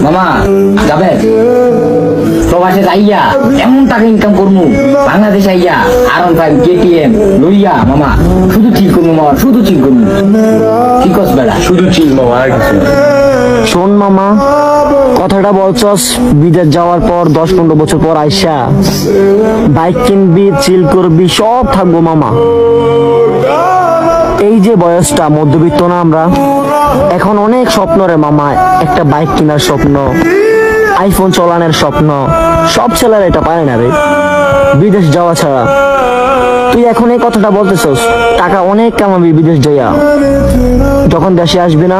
মামা যাবে প্রবাসে যাইয়া এমন টাকা ইনকাম করবো, বাংলাদেশে আইয়া R15 KTM লইয়া মামা শুধু চিল করবো, মামা শুধু চিল করবো। কি কস বেড়া? শুধু চিল মামা, আর কিছু না। শোন মামা, কথাটা বলছস বিদেশ যাওয়ার পর 10-15 বছর পর আইসা বাইক কিনবি, চিল করবি, সব থাকবো মামা। এই যে বয়সটা মধ্যবিত্ত না আমরা, এখন অনেক স্বপ্ন রে মামা। একটা বাইক কেনার স্বপ্ন, আইফোন চালানোর স্বপ্ন, সব ছেলেরা এটা পারে না রে, বিদেশ যাওয়া ছাড়া। তুই এখন এই কথাটা বলতেছস, টাকা অনেক কামাবি বিদেশ যাইয়া, যখন দেশে আসবি না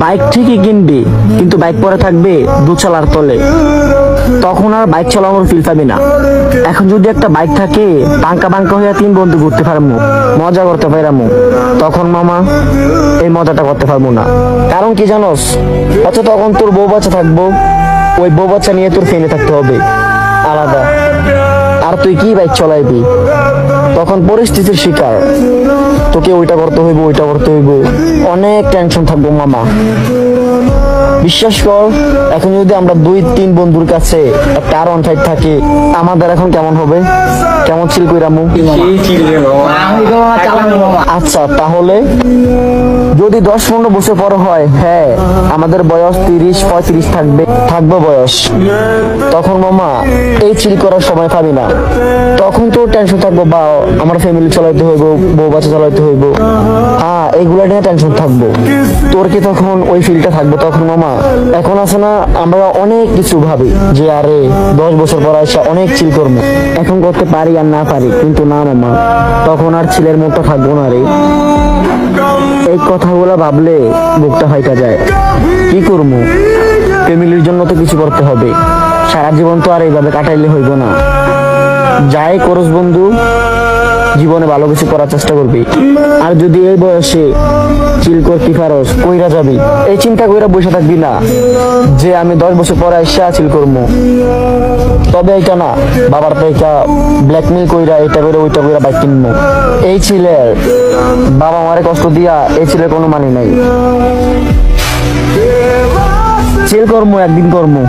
বাইক ঠিকই কিনবি, কিন্তু বাইক পরে থাকবে দুচালার তলে, তখন আর বাইক চালানোর ফিল পাবি না। এখন যদি একটা বাইক থাকে, বাঙ্কা বাঙ্কা হইয়া 3 বন্ধু ঘুরতে পারবো, মজা করতে পারবো, তখন মামা এই মজাটা করতে পারবো না। কারণ কি জানোস, অথচ তখন তোর বউ বাচ্চা থাকবো, ওই বউ বাচ্চা নিয়ে তোর ফেনে থাকতে হবে আলাদা। আর তুই কি বাইক চলাইবি? তখন পরিস্থিতির শিকার, তোকে ওইটা করতে হইব, ওইটা করতে হইব, অনেক টেনশন থাকবো মামা। বিশ্বাস কর, এখন যদি আমরা 2-3 বন্ধুর কাছে একটা R15 থাকে, আমাদের এখন কেমন হবে? কেমন চিল কইরামু? সেই চিল রে মামা। আমি তো মামা চালাবো মামা। আচ্ছা তাহলে যদি 10-15 বছর পর হয়, হ্যাঁ আমাদের বয়স 30-35 থাকবে বয়স, তখন মামা এই চিল করার সময় পাবি না। তখন তো টেনশন থাকবো, বা আমার ফ্যামিলি চালাইতে হইব, বউ বাচ্চা চালাইতে হইব, হ্যাঁ এগুলা নিয়ে টেনশন থাকবো। তোর কি তখন ওই ফিলটা থাকবো তখন মামা? এখন আছে না, আমরা অনেক কিছু ভাবি যে আরে 10 বছর পর আসা অনেক চিল করবো, এখন করতে পারি আর না পারি, কিন্তু না মামা, তখন আর ছিলের মতো থাকবো না রে। এই কথাগুলো ভাবলে বুকটা ফাইটা যায়। কি করবো, ফ্যামিলির জন্য তো কিছু করতে হবে, সারা জীবন তো আর এইভাবে কাটাইলে হইব না। যাই করস বন্ধু, জীবনে ভালো কিছু করার চেষ্টা করবি। আর যদি এই বয়সে চিল করতে পারস, কইরা যাবি, এই চিন্তা কইরা বসে থাকবি না যে আমি 10 বছর পরে এসে চিল করবো। তবে এটা না, বাবার টাকা ব্ল্যাকমেল কইরা এটা করে ওইটা কইরা বাইক কিনবো, এই ছেলের বাবা মারে কষ্ট দিয়া এই ছেলের কোনো মানে নাই। চিল করবো, একদিন করবো।